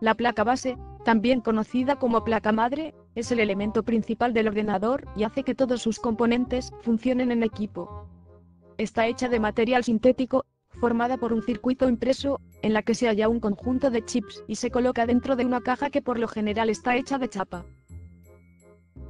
La placa base, también conocida como placa madre, es el elemento principal del ordenador y hace que todos sus componentes funcionen en equipo. Está hecha de material sintético, formada por un circuito impreso, en la que se halla un conjunto de chips y se coloca dentro de una caja que por lo general está hecha de chapa.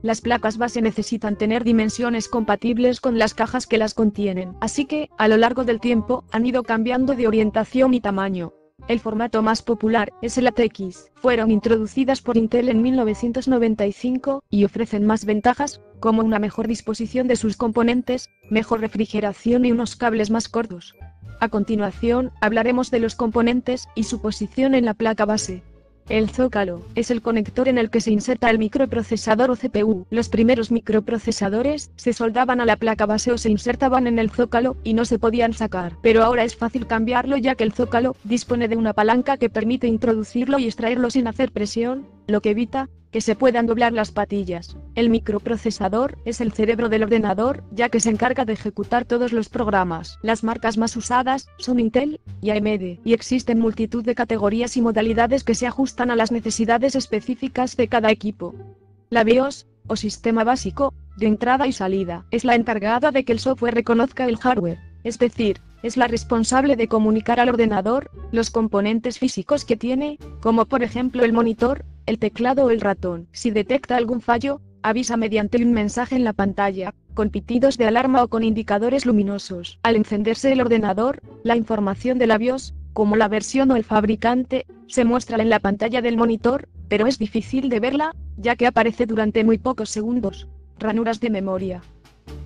Las placas base necesitan tener dimensiones compatibles con las cajas que las contienen, así que, a lo largo del tiempo, han ido cambiando de orientación y tamaño. El formato más popular es el ATX. Fueron introducidas por Intel en 1995 y ofrecen más ventajas, como una mejor disposición de sus componentes, mejor refrigeración y unos cables más cortos. A continuación, hablaremos de los componentes y su posición en la placa base. El zócalo es el conector en el que se inserta el microprocesador o CPU. Los primeros microprocesadores se soldaban a la placa base o se insertaban en el zócalo y no se podían sacar. Pero ahora es fácil cambiarlo, ya que el zócalo dispone de una palanca que permite introducirlo y extraerlo sin hacer presión, lo que evita que se puedan doblar las patillas. El microprocesador es el cerebro del ordenador, ya que se encarga de ejecutar todos los programas. Las marcas más usadas son Intel y AMD, y existen multitud de categorías y modalidades que se ajustan a las necesidades específicas de cada equipo. La BIOS, o sistema básico, de entrada y salida, es la encargada de que el software reconozca el hardware, es decir, es la responsable de comunicar al ordenador los componentes físicos que tiene, como por ejemplo el monitor, el teclado o el ratón. Si detecta algún fallo, avisa mediante un mensaje en la pantalla, con pitidos de alarma o con indicadores luminosos. Al encenderse el ordenador, la información de la BIOS, como la versión o el fabricante, se muestra en la pantalla del monitor, pero es difícil de verla, ya que aparece durante muy pocos segundos. Ranuras de memoria.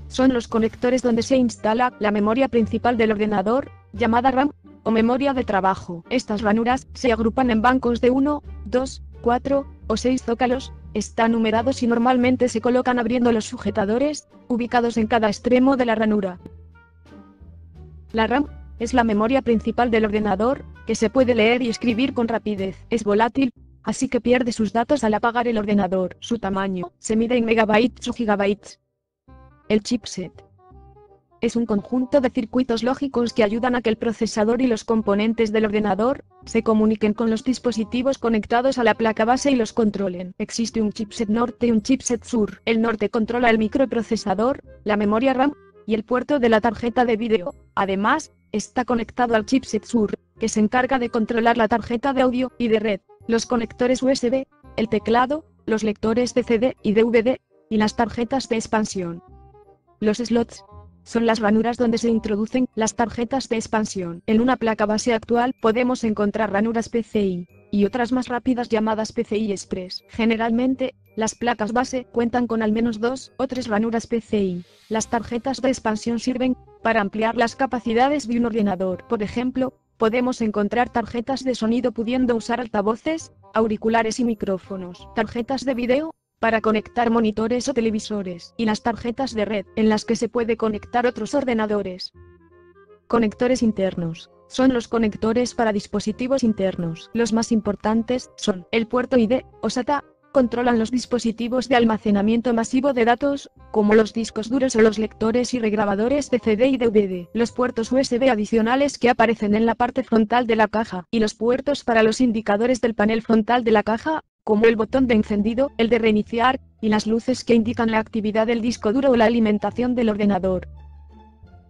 Son los conectores donde se instala la memoria principal del ordenador, llamada RAM, o memoria de trabajo. Estas ranuras se agrupan en bancos de 1, 2, 4 o 6 zócalos, están numerados y normalmente se colocan abriendo los sujetadores, ubicados en cada extremo de la ranura. La RAM es la memoria principal del ordenador, que se puede leer y escribir con rapidez. Es volátil, así que pierde sus datos al apagar el ordenador. Su tamaño se mide en megabytes o gigabytes. El chipset es un conjunto de circuitos lógicos que ayudan a que el procesador y los componentes del ordenador se comuniquen con los dispositivos conectados a la placa base y los controlen. Existe un chipset norte y un chipset sur. El norte controla el microprocesador, la memoria RAM y el puerto de la tarjeta de vídeo. Además, está conectado al chipset sur, que se encarga de controlar la tarjeta de audio y de red, los conectores USB, el teclado, los lectores de CD y DVD, y las tarjetas de expansión. Los slots son las ranuras donde se introducen las tarjetas de expansión. En una placa base actual podemos encontrar ranuras PCI y otras más rápidas llamadas PCI Express. Generalmente, las placas base cuentan con al menos 2 o 3 ranuras PCI. Las tarjetas de expansión sirven para ampliar las capacidades de un ordenador. Por ejemplo, podemos encontrar tarjetas de sonido pudiendo usar altavoces, auriculares y micrófonos. Tarjetas de video para conectar monitores o televisores, y las tarjetas de red, en las que se puede conectar otros ordenadores. Conectores internos. Son los conectores para dispositivos internos. Los más importantes son el puerto ID, o SATA, controlan los dispositivos de almacenamiento masivo de datos, como los discos duros o los lectores y regrabadores de CD y DVD. Los puertos USB adicionales que aparecen en la parte frontal de la caja, y los puertos para los indicadores del panel frontal de la caja, como el botón de encendido, el de reiniciar, y las luces que indican la actividad del disco duro o la alimentación del ordenador.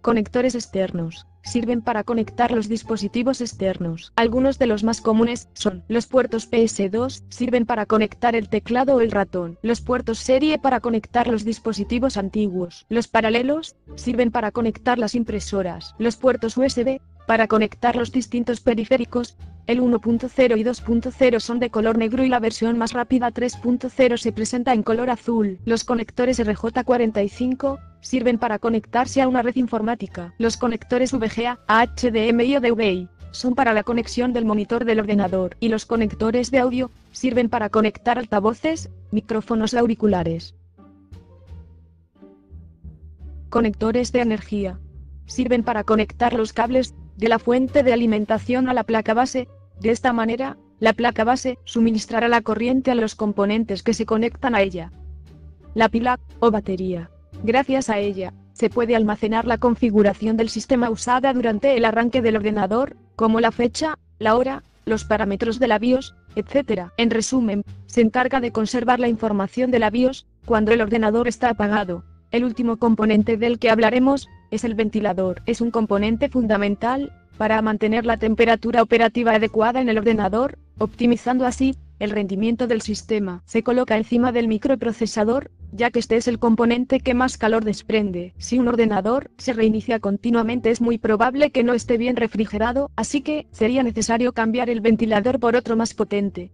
Conectores externos. Sirven para conectar los dispositivos externos. Algunos de los más comunes son los puertos PS2, sirven para conectar el teclado o el ratón. Los puertos serie para conectar los dispositivos antiguos. Los paralelos sirven para conectar las impresoras. Los puertos USB para conectar los distintos periféricos. El 1.0 y 2.0 son de color negro y la versión más rápida 3.0 se presenta en color azul. Los conectores RJ45 sirven para conectarse a una red informática. Los conectores VGA, HDMI o DVI son para la conexión del monitor del ordenador. Y los conectores de audio sirven para conectar altavoces, micrófonos o auriculares. Conectores de energía. Sirven para conectar los cables de la fuente de alimentación a la placa base. De esta manera, la placa base suministrará la corriente a los componentes que se conectan a ella. La pila, o batería. Gracias a ella, Se puede almacenar la configuración del sistema usada durante el arranque del ordenador, como la fecha, la hora, los parámetros de la BIOS, etc. En resumen, se encarga de conservar la información de la BIOS cuando el ordenador está apagado. El último componente del que hablaremos es el ventilador. Es un componente fundamental para mantener la temperatura operativa adecuada en el ordenador, optimizando así el rendimiento del sistema. Se coloca encima del microprocesador, ya que este es el componente que más calor desprende. Si un ordenador se reinicia continuamente es muy probable que no esté bien refrigerado, así que sería necesario cambiar el ventilador por otro más potente.